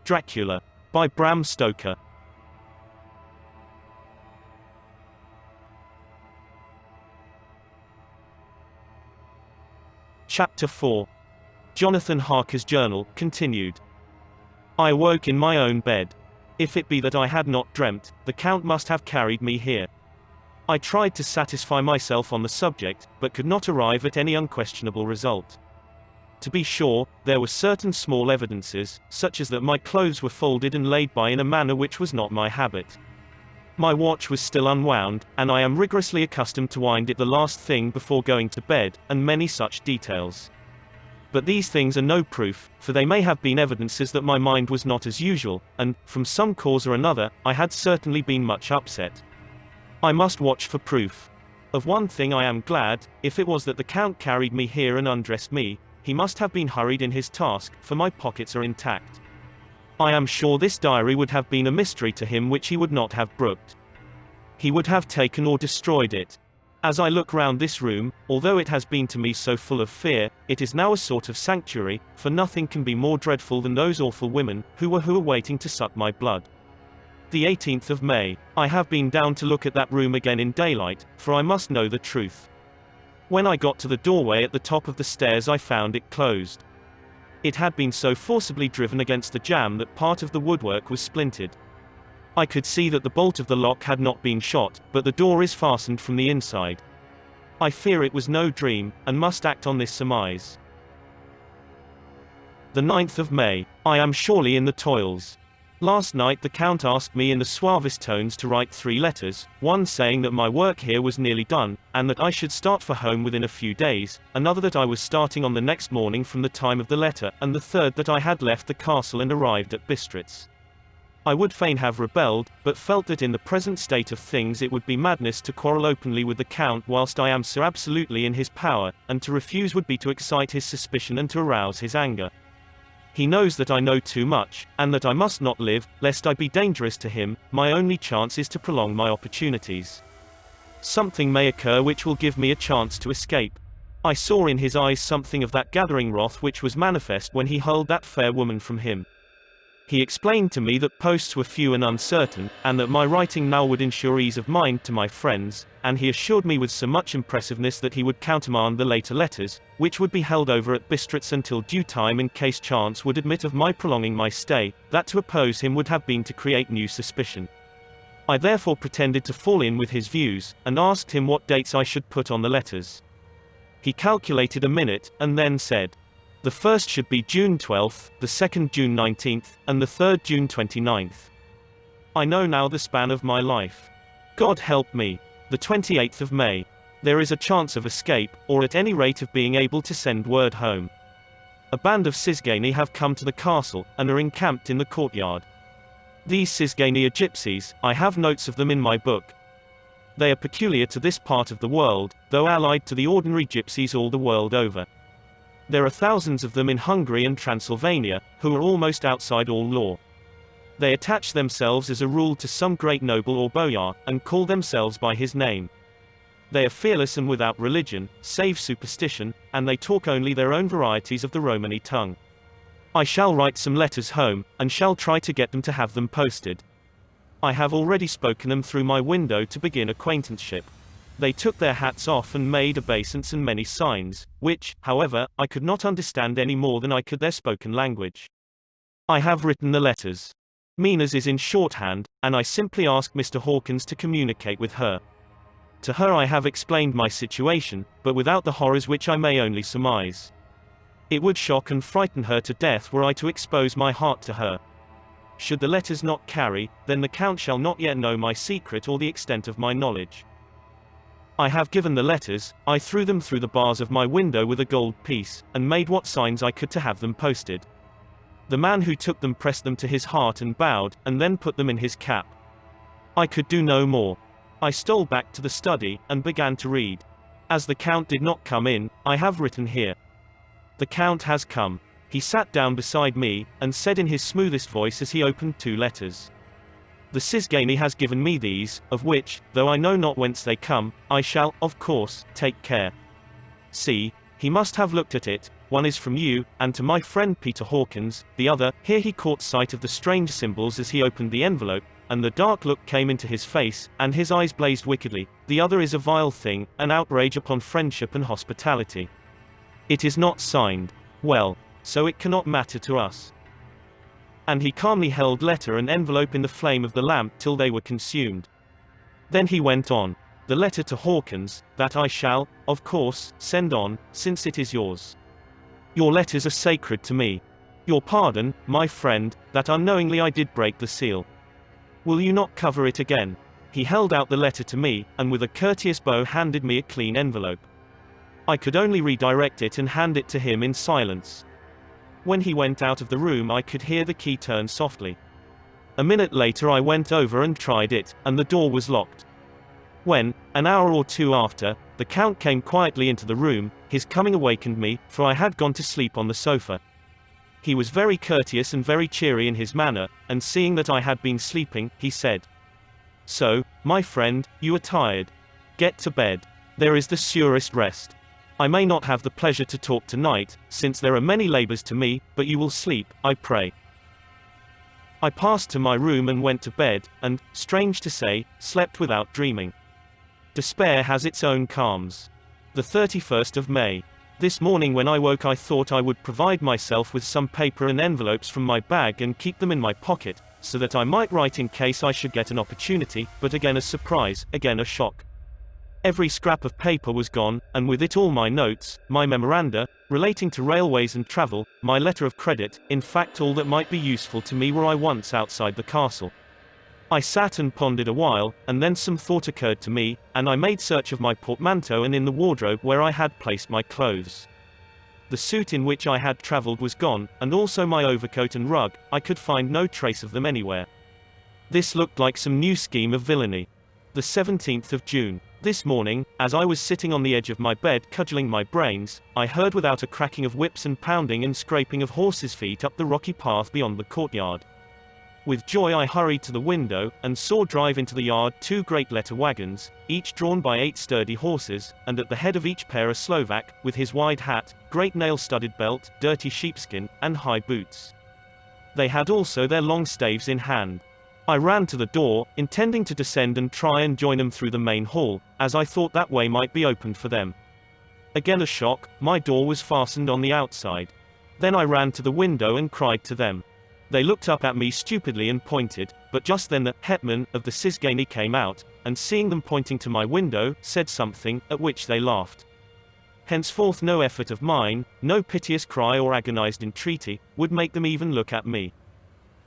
Dracula, by Bram Stoker. Chapter 4. Jonathan Harker's Journal, continued. I awoke in my own bed. If it be that I had not dreamt, the Count must have carried me here. I tried to satisfy myself on the subject, but could not arrive at any unquestionable result. To be sure, there were certain small evidences, such as that my clothes were folded and laid by in a manner which was not my habit. My watch was still unwound, and I am rigorously accustomed to wind it the last thing before going to bed, and many such details. But these things are no proof, for they may have been evidences that my mind was not as usual, and, from some cause or another, I had certainly been much upset. I must watch for proof. Of one thing I am glad, if it was that the Count carried me here and undressed me, he must have been hurried in his task, for my pockets are intact. I am sure this diary would have been a mystery to him which he would not have brooked. He would have taken or destroyed it. As I look round this room, although it has been to me so full of fear, it is now a sort of sanctuary, for nothing can be more dreadful than those awful women, who were waiting to suck my blood. The 18th of May. I have been down to look at that room again in daylight, for I must know the truth. When I got to the doorway at the top of the stairs I found it closed. It had been so forcibly driven against the jamb that part of the woodwork was splintered. I could see that the bolt of the lock had not been shot, but the door is fastened from the inside. I fear it was no dream, and must act on this surmise. The 9th of May. I am surely in the toils. Last night the Count asked me in the suavest tones to write 3 letters, one saying that my work here was nearly done, and that I should start for home within a few days, another that I was starting on the next morning from the time of the letter, and the third that I had left the castle and arrived at Bistritz. I would fain have rebelled, but felt that in the present state of things it would be madness to quarrel openly with the Count whilst I am so absolutely in his power, and to refuse would be to excite his suspicion and to arouse his anger. He knows that I know too much, and that I must not live, lest I be dangerous to him. My only chance is to prolong my opportunities. Something may occur which will give me a chance to escape. I saw in his eyes something of that gathering wrath which was manifest when he hurled that fair woman from him. He explained to me that posts were few and uncertain, and that my writing now would ensure ease of mind to my friends, and he assured me with so much impressiveness that he would countermand the later letters, which would be held over at Bistritz until due time in case chance would admit of my prolonging my stay, that to oppose him would have been to create new suspicion. I therefore pretended to fall in with his views, and asked him what dates I should put on the letters. He calculated a minute, and then said, "The first should be June 12th, the second June 19th, and the third June 29th. I know now the span of my life. God help me. The 28th of May. There is a chance of escape, or at any rate of being able to send word home. A band of Cisgani have come to the castle, and are encamped in the courtyard. These Cisgani are gypsies, I have notes of them in my book. They are peculiar to this part of the world, though allied to the ordinary gypsies all the world over. There are thousands of them in Hungary and Transylvania, who are almost outside all law. They attach themselves as a rule to some great noble or boyar, and call themselves by his name. They are fearless and without religion, save superstition, and they talk only their own varieties of the Romany tongue. I shall write some letters home, and shall try to get them to have them posted. I have already spoken them through my window to begin acquaintanceship. They took their hats off and made obeisance and many signs, which, however, I could not understand any more than I could their spoken language. I have written the letters. Mina's is in shorthand, and I simply ask Mr. Hawkins to communicate with her. To her I have explained my situation, but without the horrors which I may only surmise. It would shock and frighten her to death were I to expose my heart to her. Should the letters not carry, then the Count shall not yet know my secret or the extent of my knowledge. I have given the letters, I threw them through the bars of my window with a gold piece, and made what signs I could to have them posted. The man who took them pressed them to his heart and bowed, and then put them in his cap. I could do no more. I stole back to the study, and began to read. As the Count did not come in, I have written here. The Count has come. He sat down beside me, and said in his smoothest voice as he opened 2 letters. The Cisgani has given me these, of which, though I know not whence they come, I shall, of course, take care. See, he must have looked at it, one is from you, and to my friend Peter Hawkins, the other." Here he caught sight of the strange symbols as he opened the envelope, and the dark look came into his face, and his eyes blazed wickedly. "The other is a vile thing, an outrage upon friendship and hospitality. It is not signed. Well, so it cannot matter to us." And he calmly held letter and envelope in the flame of the lamp till they were consumed. Then he went on. "The letter to Hawkins, that I shall, of course, send on, since it is yours. Your letters are sacred to me. Your pardon, my friend, that unknowingly I did break the seal. Will you not cover it again?" He held out the letter to me, and with a courteous bow handed me a clean envelope. I could only redirect it and hand it to him in silence. When he went out of the room I could hear the key turn softly. A minute later I went over and tried it, and the door was locked. When, an hour or two after, the Count came quietly into the room, his coming awakened me, for I had gone to sleep on the sofa. He was very courteous and very cheery in his manner, and seeing that I had been sleeping, he said, "So, my friend, you are tired. Get to bed. There is the surest rest. I may not have the pleasure to talk tonight, since there are many labors to me, but you will sleep, I pray." I passed to my room and went to bed, and, strange to say, slept without dreaming. Despair has its own calms. The 31st of May. This morning when I woke I thought I would provide myself with some paper and envelopes from my bag and keep them in my pocket, so that I might write in case I should get an opportunity, but again a surprise, again a shock. Every scrap of paper was gone, and with it all my notes, my memoranda, relating to railways and travel, my letter of credit, in fact all that might be useful to me were I once outside the castle. I sat and pondered a while, and then some thought occurred to me, and I made search of my portmanteau and in the wardrobe where I had placed my clothes. The suit in which I had travelled was gone, and also my overcoat and rug. I could find no trace of them anywhere. This looked like some new scheme of villainy. The 17th of June. This morning, as I was sitting on the edge of my bed cudgelling my brains, I heard without a cracking of whips and pounding and scraping of horses' feet up the rocky path beyond the courtyard. With joy I hurried to the window, and saw drive into the yard 2 great letter wagons, each drawn by 8 sturdy horses, and at the head of each pair a Slovak, with his wide hat, great nail-studded belt, dirty sheepskin, and high boots. They had also their long staves in hand. I ran to the door, intending to descend and try and join them through the main hall, as I thought that way might be opened for them. Again a shock, my door was fastened on the outside. Then I ran to the window and cried to them. They looked up at me stupidly and pointed, but just then the hetman of the Sizgani came out, and seeing them pointing to my window, said something, at which they laughed. Henceforth no effort of mine, no piteous cry or agonized entreaty, would make them even look at me.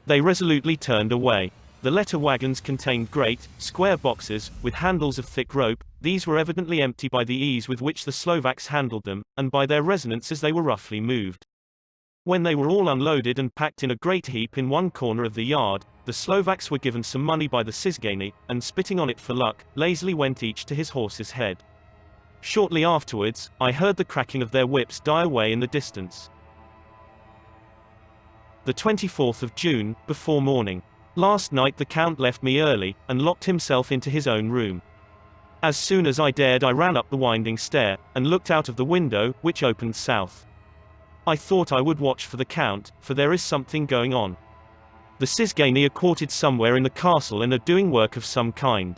They resolutely turned away. The letter wagons contained great, square boxes, with handles of thick rope. These were evidently empty by the ease with which the Slovaks handled them, and by their resonance as they were roughly moved. When they were all unloaded and packed in a great heap in one corner of the yard, the Slovaks were given some money by the Sizgani, and spitting on it for luck, lazily went each to his horse's head. Shortly afterwards, I heard the cracking of their whips die away in the distance. The 24th of June, before morning. Last night the Count left me early, and locked himself into his own room. As soon as I dared I ran up the winding stair, and looked out of the window, which opened south. I thought I would watch for the Count, for there is something going on. The Sizgani are quartered somewhere in the castle and are doing work of some kind.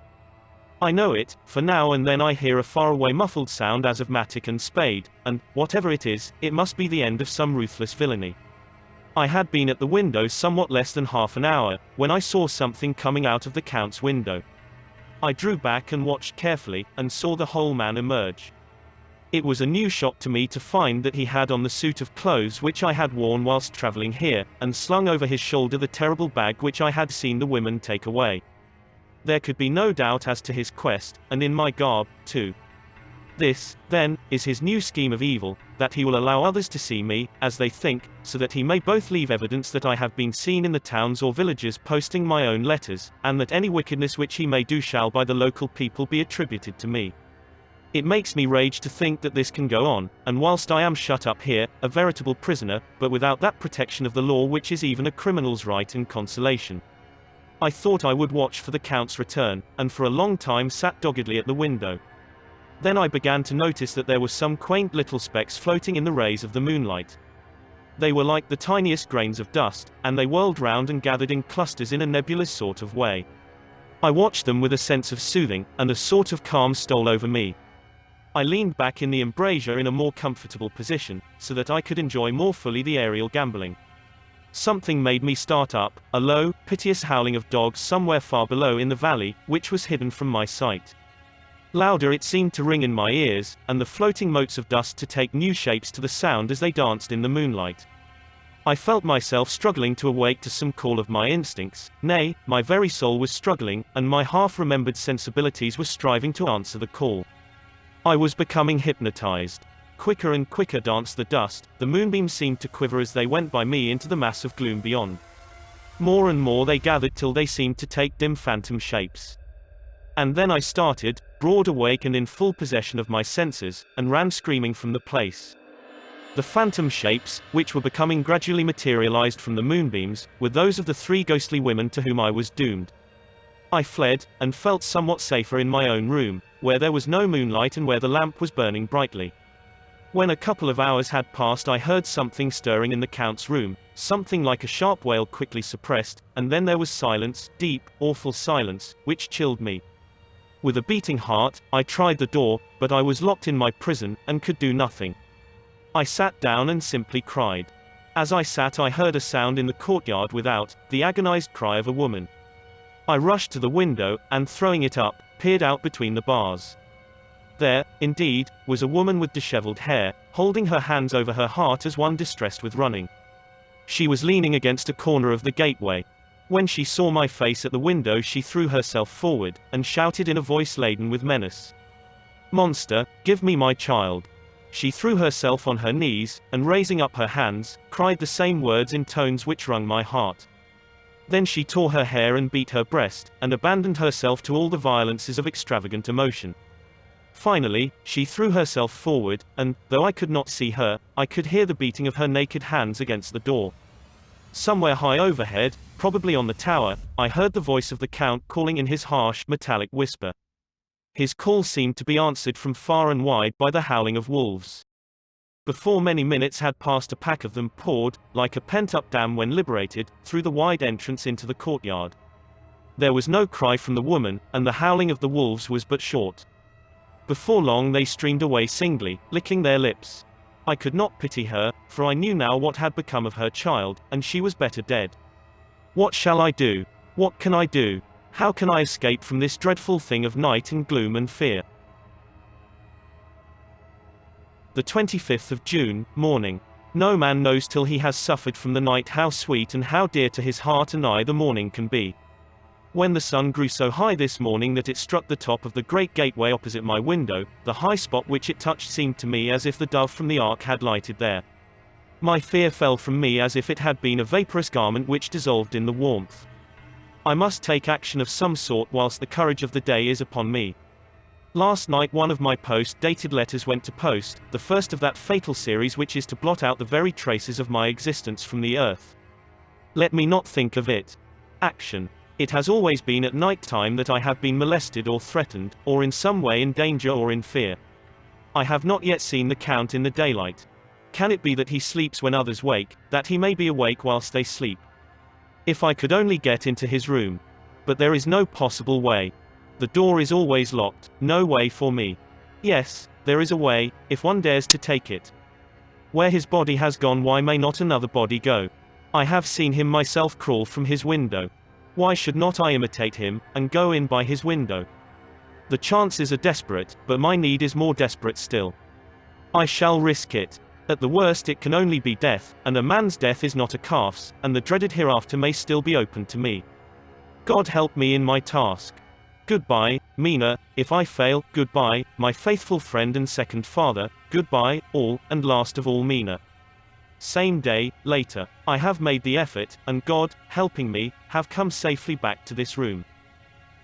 I know it, for now and then I hear a faraway muffled sound as of mattock and spade, and, whatever it is, it must be the end of some ruthless villainy. I had been at the window somewhat less than half an hour, when I saw something coming out of the Count's window. I drew back and watched carefully, and saw the whole man emerge. It was a new shock to me to find that he had on the suit of clothes which I had worn whilst travelling here, and slung over his shoulder the terrible bag which I had seen the women take away. There could be no doubt as to his quest, and in my garb, too. This, then, is his new scheme of evil, that he will allow others to see me, as they think, so that he may both leave evidence that I have been seen in the towns or villages posting my own letters, and that any wickedness which he may do shall by the local people be attributed to me. It makes me rage to think that this can go on, and whilst I am shut up here, a veritable prisoner, but without that protection of the law which is even a criminal's right and consolation. I thought I would watch for the Count's return, and for a long time sat doggedly at the window. Then I began to notice that there were some quaint little specks floating in the rays of the moonlight. They were like the tiniest grains of dust, and they whirled round and gathered in clusters in a nebulous sort of way. I watched them with a sense of soothing, and a sort of calm stole over me. I leaned back in the embrasure in a more comfortable position, so that I could enjoy more fully the aerial gambling. Something made me start up, a low, piteous howling of dogs somewhere far below in the valley, which was hidden from my sight. Louder it seemed to ring in my ears, and the floating motes of dust to take new shapes to the sound as they danced in the moonlight. I felt myself struggling to awake to some call of my instincts, nay, my very soul was struggling, and my half-remembered sensibilities were striving to answer the call. I was becoming hypnotized. Quicker and quicker danced the dust, the moonbeams seemed to quiver as they went by me into the mass of gloom beyond. More and more they gathered till they seemed to take dim phantom shapes. And then I started, broad awake and in full possession of my senses, and ran screaming from the place. The phantom shapes, which were becoming gradually materialized from the moonbeams, were those of the three ghostly women to whom I was doomed. I fled, and felt somewhat safer in my own room, where there was no moonlight and where the lamp was burning brightly. When a couple of hours had passed, I heard something stirring in the Count's room, something like a sharp wail quickly suppressed, and then there was silence, deep, awful silence, which chilled me. With a beating heart, I tried the door, but I was locked in my prison, and could do nothing. I sat down and simply cried. As I sat, I heard a sound in the courtyard without, the agonized cry of a woman. I rushed to the window, and throwing it up, peered out between the bars. There, indeed, was a woman with disheveled hair, holding her hands over her heart as one distressed with running. She was leaning against a corner of the gateway. When she saw my face at the window, she threw herself forward, and shouted in a voice laden with menace, "Monster, give me my child." She threw herself on her knees, and raising up her hands, cried the same words in tones which wrung my heart. Then she tore her hair and beat her breast, and abandoned herself to all the violences of extravagant emotion. Finally, she threw herself forward, and, though I could not see her, I could hear the beating of her naked hands against the door. Somewhere high overhead, probably on the tower, I heard the voice of the Count calling in his harsh, metallic whisper. His call seemed to be answered from far and wide by the howling of wolves. Before many minutes had passed, a pack of them poured, like a pent-up dam when liberated, through the wide entrance into the courtyard. There was no cry from the woman, and the howling of the wolves was but short. Before long they streamed away singly, licking their lips. I could not pity her, for I knew now what had become of her child, and she was better dead. What shall I do? What can I do? How can I escape from this dreadful thing of night and gloom and fear? The 25th of June, morning. No man knows till he has suffered from the night how sweet and how dear to his heart and eye the morning can be. When the sun grew so high this morning that it struck the top of the great gateway opposite my window, the high spot which it touched seemed to me as if the dove from the ark had lighted there. My fear fell from me as if it had been a vaporous garment which dissolved in the warmth. I must take action of some sort whilst the courage of the day is upon me. Last night one of my post-dated letters went to post, the first of that fatal series which is to blot out the very traces of my existence from the earth. Let me not think of it. Action. It has always been at night time that I have been molested or threatened, or in some way in danger or in fear. I have not yet seen the Count in the daylight. Can it be that he sleeps when others wake, that he may be awake whilst they sleep? If I could only get into his room. But there is no possible way. The door is always locked, no way for me. Yes, there is a way, if one dares to take it. Where his body has gone, why may not another body go? I have seen him myself crawl from his window. Why should not I imitate him, and go in by his window? The chances are desperate, but my need is more desperate still. I shall risk it. At the worst it can only be death, and a man's death is not a calf's, and the dreaded hereafter may still be open to me. God help me in my task. Goodbye, Mina, if I fail, goodbye, my faithful friend and second father, goodbye, all, and last of all Mina. Same day, later. I have made the effort, and God, helping me, have come safely back to this room.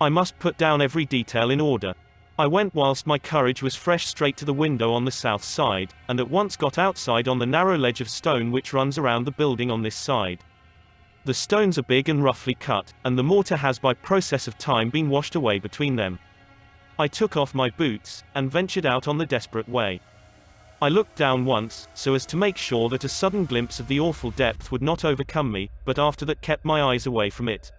I must put down every detail in order. I went whilst my courage was fresh straight to the window on the south side, and at once got outside on the narrow ledge of stone which runs around the building on this side. The stones are big and roughly cut, and the mortar has by process of time been washed away between them. I took off my boots, and ventured out on the desperate way. I looked down once, so as to make sure that a sudden glimpse of the awful depth would not overcome me, but after that kept my eyes away from it.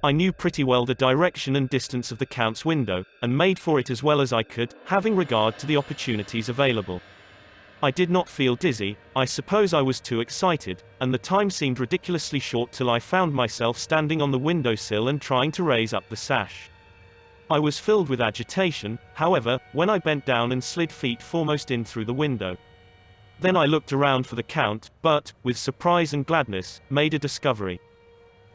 I knew pretty well the direction and distance of the Count's window, and made for it as well as I could, having regard to the opportunities available. I did not feel dizzy, I suppose I was too excited, and the time seemed ridiculously short till I found myself standing on the windowsill and trying to raise up the sash. I was filled with agitation, however, when I bent down and slid feet foremost in through the window. Then I looked around for the Count, but, with surprise and gladness, made a discovery.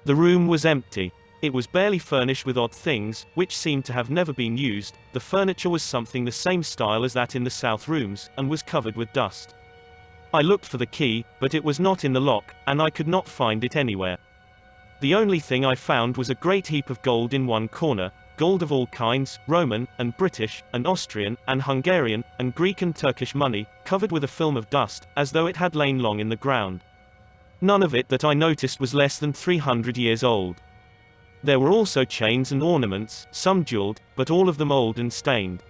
The room was empty. It was barely furnished with odd things, which seemed to have never been used. The furniture was something the same style as that in the south rooms, and was covered with dust. I looked for the key, but it was not in the lock, and I could not find it anywhere. The only thing I found was a great heap of gold in one corner, gold of all kinds, Roman, and British, and Austrian, and Hungarian, and Greek and Turkish money, covered with a film of dust, as though it had lain long in the ground. None of it that I noticed was less than 300 years old. There were also chains and ornaments, some jeweled, but all of them old and stained.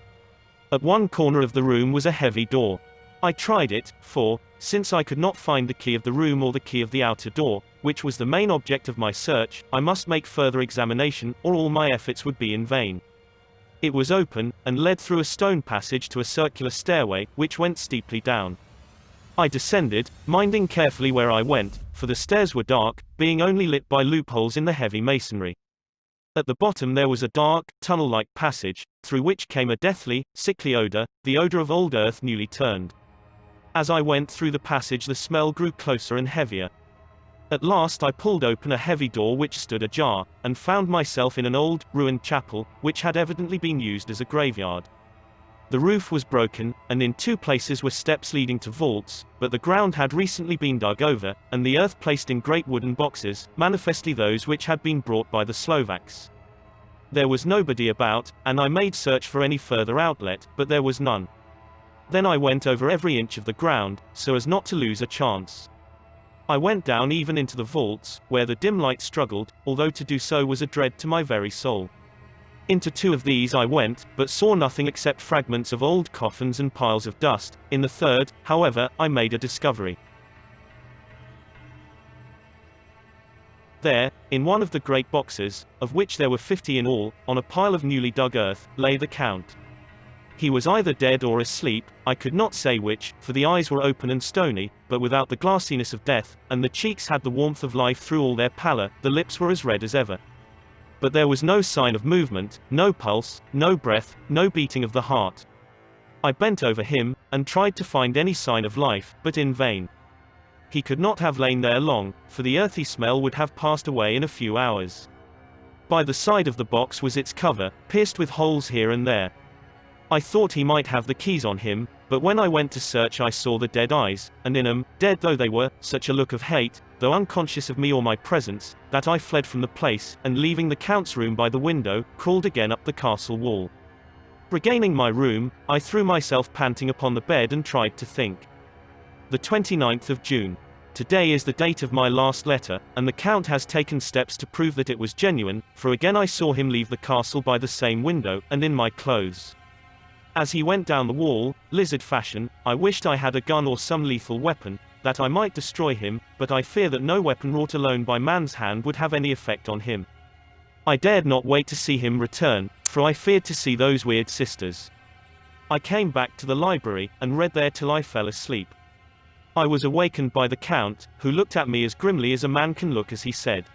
At one corner of the room was a heavy door. I tried it, for, since I could not find the key of the room or the key of the outer door, which was the main object of my search, I must make further examination, or all my efforts would be in vain. It was open, and led through a stone passage to a circular stairway, which went steeply down. I descended, minding carefully where I went, for the stairs were dark, being only lit by loopholes in the heavy masonry. At the bottom there was a dark, tunnel-like passage, through which came a deathly, sickly odor, the odor of old earth newly turned. As I went through the passage the smell grew closer and heavier. At last I pulled open a heavy door which stood ajar, and found myself in an old, ruined chapel, which had evidently been used as a graveyard. The roof was broken, and in two places were steps leading to vaults, but the ground had recently been dug over, and the earth placed in great wooden boxes, manifestly those which had been brought by the Slovaks. There was nobody about, and I made search for any further outlet, but there was none. Then I went over every inch of the ground, so as not to lose a chance. I went down even into the vaults, where the dim light struggled, although to do so was a dread to my very soul. Into two of these I went, but saw nothing except fragments of old coffins and piles of dust. In the third, however, I made a discovery. There, in one of the great boxes, of which there were 50 in all, on a pile of newly dug earth, lay the Count. He was either dead or asleep, I could not say which, for the eyes were open and stony, but without the glassiness of death, and the cheeks had the warmth of life through all their pallor, the lips were as red as ever. But there was no sign of movement, no pulse, no breath, no beating of the heart. I bent over him, and tried to find any sign of life, but in vain. He could not have lain there long, for the earthy smell would have passed away in a few hours. By the side of the box was its cover, pierced with holes here and there. I thought he might have the keys on him, but when I went to search I saw the dead eyes, and in 'em, dead though they were, such a look of hate, though unconscious of me or my presence, that I fled from the place, and leaving the Count's room by the window, crawled again up the castle wall. Regaining my room, I threw myself panting upon the bed and tried to think. The 29th of June. Today is the date of my last letter, and the Count has taken steps to prove that it was genuine, for again I saw him leave the castle by the same window, and in my clothes. As he went down the wall, lizard fashion, I wished I had a gun or some lethal weapon, that I might destroy him, but I fear that no weapon wrought alone by man's hand would have any effect on him. I dared not wait to see him return, for I feared to see those weird sisters. I came back to the library, and read there till I fell asleep. I was awakened by the Count, who looked at me as grimly as a man can look as he said,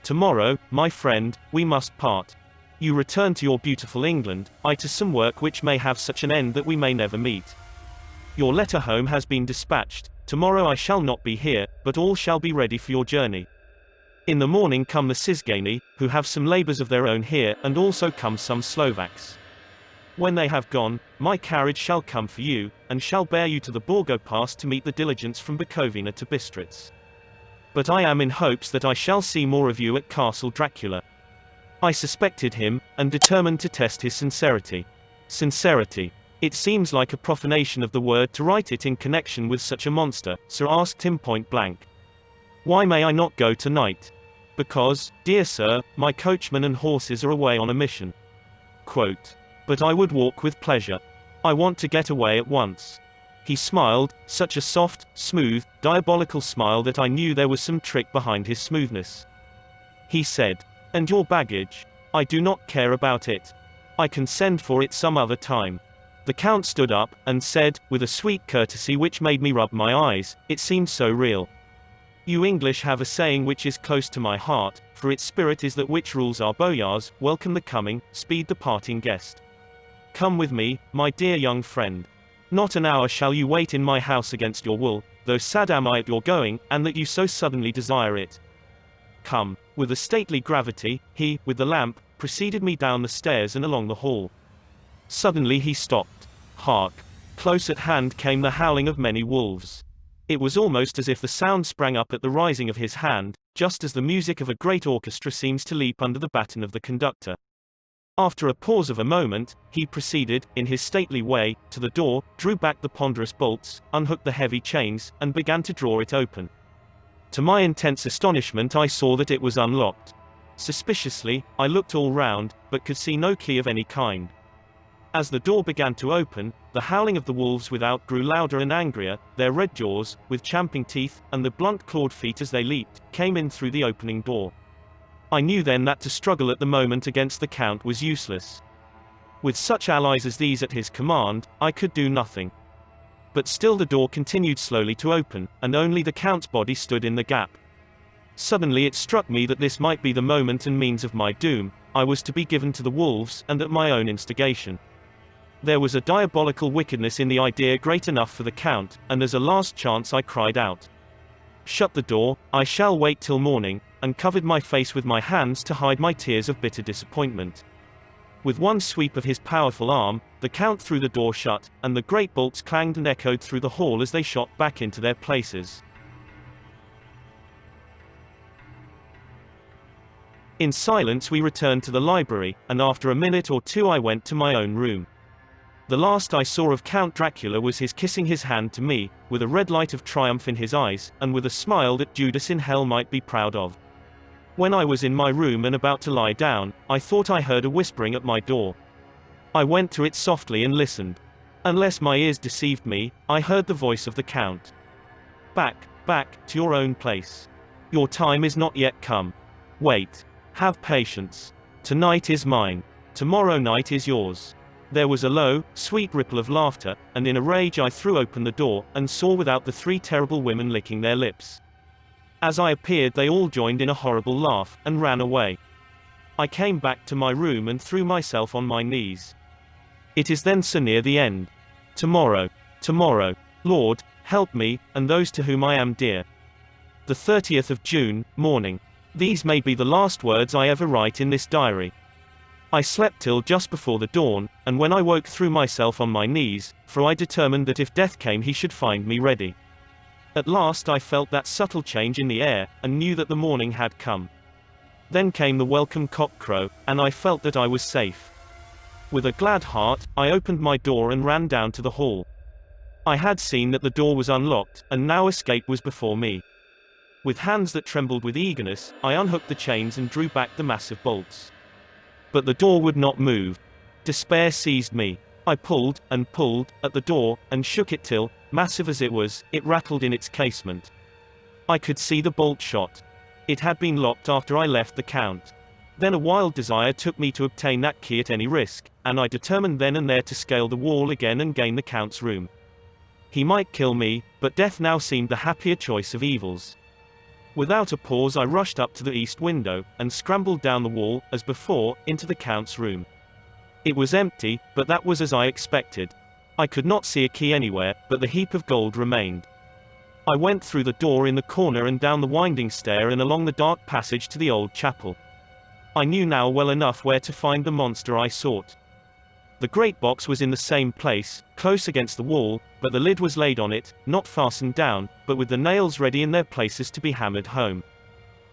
"Tomorrow, my friend, we must part. You return to your beautiful England, I to some work which may have such an end that we may never meet. Your letter home has been dispatched. Tomorrow I shall not be here, but all shall be ready for your journey. In the morning come the Sizgani, who have some labors of their own here, and also come some Slovaks. When they have gone, my carriage shall come for you, and shall bear you to the Borgo Pass to meet the diligence from Bukovina to Bistritz. But I am in hopes that I shall see more of you at Castle Dracula." I suspected him, and determined to test his sincerity. Sincerity. It seems like a profanation of the word to write it in connection with such a monster, so I asked him point blank. "Why may I not go tonight?" "Because, dear sir, my coachman and horses are away on a mission." Quote. But I would walk with pleasure. I want to get away at once. He smiled, such a soft, smooth, diabolical smile that I knew there was some trick behind his smoothness. He said, "And your baggage? I do not care about it. I can send for it some other time." The Count stood up, and said, with a sweet courtesy which made me rub my eyes, it seemed so real. "You English have a saying which is close to my heart, for its spirit is that which rules our boyars, welcome the coming, speed the parting guest. Come with me, my dear young friend. Not an hour shall you wait in my house against your will, though sad am I at your going, and that you so suddenly desire it. Come." With a stately gravity, he, with the lamp, preceded me down the stairs and along the hall. Suddenly he stopped. Hark! Close at hand came the howling of many wolves. It was almost as if the sound sprang up at the rising of his hand, just as the music of a great orchestra seems to leap under the baton of the conductor. After a pause of a moment, he proceeded, in his stately way, to the door, drew back the ponderous bolts, unhooked the heavy chains, and began to draw it open. To my intense astonishment I saw that it was unlocked. Suspiciously, I looked all round, but could see no key of any kind. As the door began to open, the howling of the wolves without grew louder and angrier, their red jaws, with champing teeth, and the blunt-clawed feet as they leaped, came in through the opening door. I knew then that to struggle at the moment against the Count was useless. With such allies as these at his command, I could do nothing. But still the door continued slowly to open, and only the Count's body stood in the gap. Suddenly it struck me that this might be the moment and means of my doom. I was to be given to the wolves, and at my own instigation. There was a diabolical wickedness in the idea great enough for the Count, and as a last chance I cried out, "Shut the door, I shall wait till morning," and covered my face with my hands to hide my tears of bitter disappointment. With one sweep of his powerful arm, the Count threw the door shut, and the great bolts clanged and echoed through the hall as they shot back into their places. In silence we returned to the library, and after a minute or two I went to my own room. The last I saw of Count Dracula was his kissing his hand to me, with a red light of triumph in his eyes, and with a smile that Judas in hell might be proud of. When I was in my room and about to lie down, I thought I heard a whispering at my door. I went to it softly and listened. Unless my ears deceived me, I heard the voice of the Count. "Back, back, to your own place. Your time is not yet come. Wait. Have patience. Tonight is mine. Tomorrow night is yours." There was a low, sweet ripple of laughter, and in a rage I threw open the door, and saw without the three terrible women licking their lips. As I appeared they all joined in a horrible laugh, and ran away. I came back to my room and threw myself on my knees. It is then so near the end. Tomorrow. Tomorrow. Lord, help me, and those to whom I am dear. The 30th of June, morning. These may be the last words I ever write in this diary. I slept till just before the dawn, and when I woke threw myself on my knees, for I determined that if death came he should find me ready. At last I felt that subtle change in the air, and knew that the morning had come. Then came the welcome cock-crow, and I felt that I was safe. With a glad heart, I opened my door and ran down to the hall. I had seen that the door was unlocked, and now escape was before me. With hands that trembled with eagerness, I unhooked the chains and drew back the massive bolts. But the door would not move. Despair seized me. I pulled, and pulled, at the door, and shook it till, massive as it was, it rattled in its casement. I could see the bolt shot. It had been locked after I left the Count. Then a wild desire took me to obtain that key at any risk, and I determined then and there to scale the wall again and gain the Count's room. He might kill me, but death now seemed the happier choice of evils. Without a pause I rushed up to the east window, and scrambled down the wall, as before, into the Count's room. It was empty, but that was as I expected. I could not see a key anywhere, but the heap of gold remained. I went through the door in the corner and down the winding stair and along the dark passage to the old chapel. I knew now well enough where to find the monster I sought. The great box was in the same place, close against the wall, but the lid was laid on it, not fastened down, but with the nails ready in their places to be hammered home.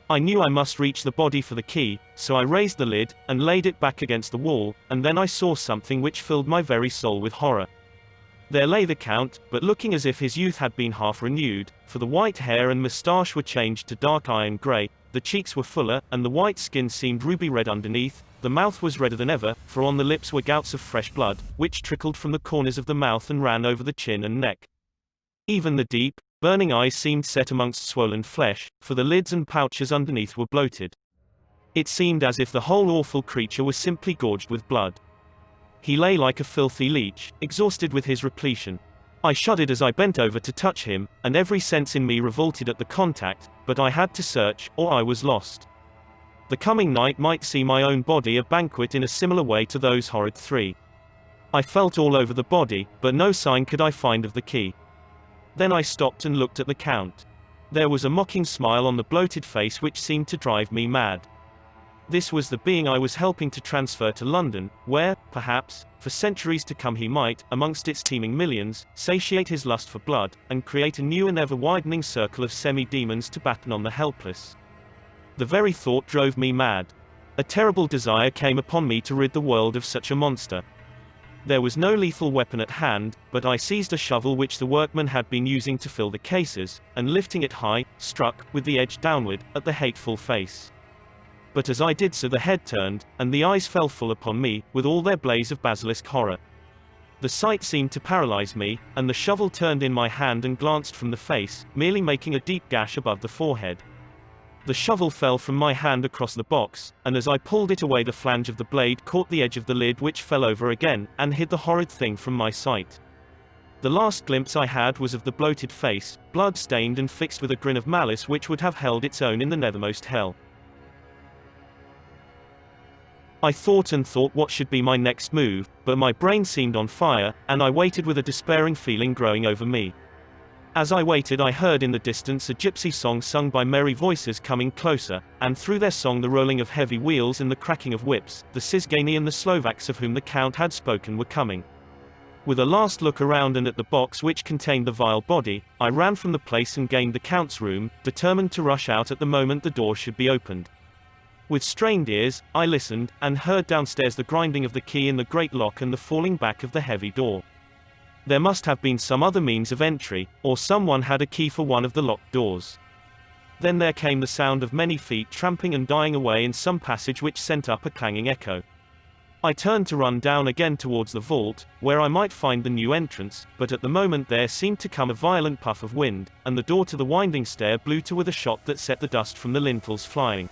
I knew I must reach the body for the key, so I raised the lid, and laid it back against the wall, and then I saw something which filled my very soul with horror. There lay the Count, but looking as if his youth had been half renewed, for the white hair and moustache were changed to dark iron grey, the cheeks were fuller, and the white skin seemed ruby red underneath. The mouth was redder than ever, for on the lips were gouts of fresh blood, which trickled from the corners of the mouth and ran over the chin and neck. Even the deep, burning eyes seemed set amongst swollen flesh, for the lids and pouches underneath were bloated. It seemed as if the whole awful creature was simply gorged with blood. He lay like a filthy leech, exhausted with his repletion. I shuddered as I bent over to touch him, and every sense in me revolted at the contact, but I had to search, or I was lost. The coming night might see my own body a banquet in a similar way to those horrid three. I felt all over the body, but no sign could I find of the key. Then I stopped and looked at the Count. There was a mocking smile on the bloated face which seemed to drive me mad. This was the being I was helping to transfer to London, where, perhaps, for centuries to come he might, amongst its teeming millions, satiate his lust for blood, and create a new and ever-widening circle of semi-demons to batten on the helpless. The very thought drove me mad. A terrible desire came upon me to rid the world of such a monster. There was no lethal weapon at hand, but I seized a shovel which the workmen had been using to fill the cases, and lifting it high, struck, with the edge downward, at the hateful face. But as I did so the head turned, and the eyes fell full upon me, with all their blaze of basilisk horror. The sight seemed to paralyze me, and the shovel turned in my hand and glanced from the face, merely making a deep gash above the forehead. The shovel fell from my hand across the box, and as I pulled it away the flange of the blade caught the edge of the lid which fell over again, and hid the horrid thing from my sight. The last glimpse I had was of the bloated face, blood-stained and fixed with a grin of malice which would have held its own in the nethermost hell. I thought and thought what should be my next move, but my brain seemed on fire, and I waited with a despairing feeling growing over me. As I waited I heard in the distance a gypsy song sung by merry voices coming closer, and through their song the rolling of heavy wheels and the cracking of whips. The Cisgani and the Slovaks of whom the Count had spoken were coming. With a last look around and at the box which contained the vile body, I ran from the place and gained the Count's room, determined to rush out at the moment the door should be opened. With strained ears, I listened, and heard downstairs the grinding of the key in the great lock and the falling back of the heavy door. There must have been some other means of entry, or someone had a key for one of the locked doors. Then there came the sound of many feet tramping and dying away in some passage which sent up a clanging echo. I turned to run down again towards the vault, where I might find the new entrance, but at the moment there seemed to come a violent puff of wind, and the door to the winding stair blew to with a shock that set the dust from the lintels flying.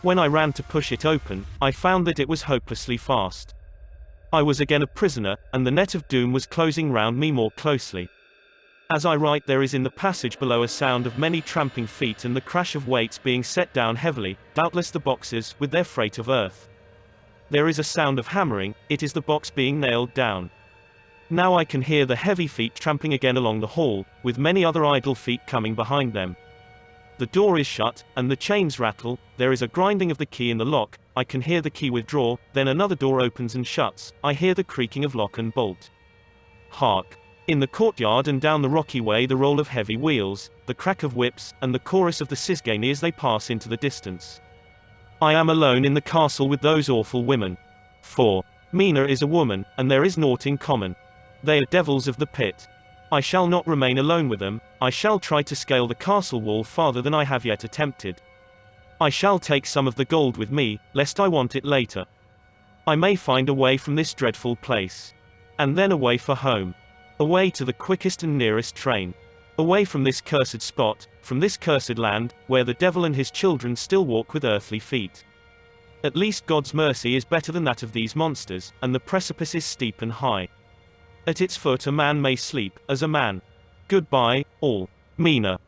When I ran to push it open, I found that it was hopelessly fast. I was again a prisoner, and the net of doom was closing round me more closely. As I write there is in the passage below a sound of many tramping feet and the crash of weights being set down heavily, doubtless the boxes, with their freight of earth. There is a sound of hammering, it is the box being nailed down. Now I can hear the heavy feet tramping again along the hall, with many other idle feet coming behind them. The door is shut, and the chains rattle, there is a grinding of the key in the lock, I can hear the key withdraw, then another door opens and shuts, I hear the creaking of lock and bolt. Hark! In the courtyard and down the rocky way the roll of heavy wheels, the crack of whips, and the chorus of the Cisgani as they pass into the distance. I am alone in the castle with those awful women. For Mina is a woman, and there is naught in common. They are devils of the pit. I shall not remain alone with them, I shall try to scale the castle wall farther than I have yet attempted. I shall take some of the gold with me, lest I want it later. I may find a way from this dreadful place. And then away for home. Away to the quickest and nearest train. Away from this cursed spot, from this cursed land, where the devil and his children still walk with earthly feet. At least God's mercy is better than that of these monsters, and the precipice is steep and high. At its foot a man may sleep, as a man. Goodbye, all. Mina.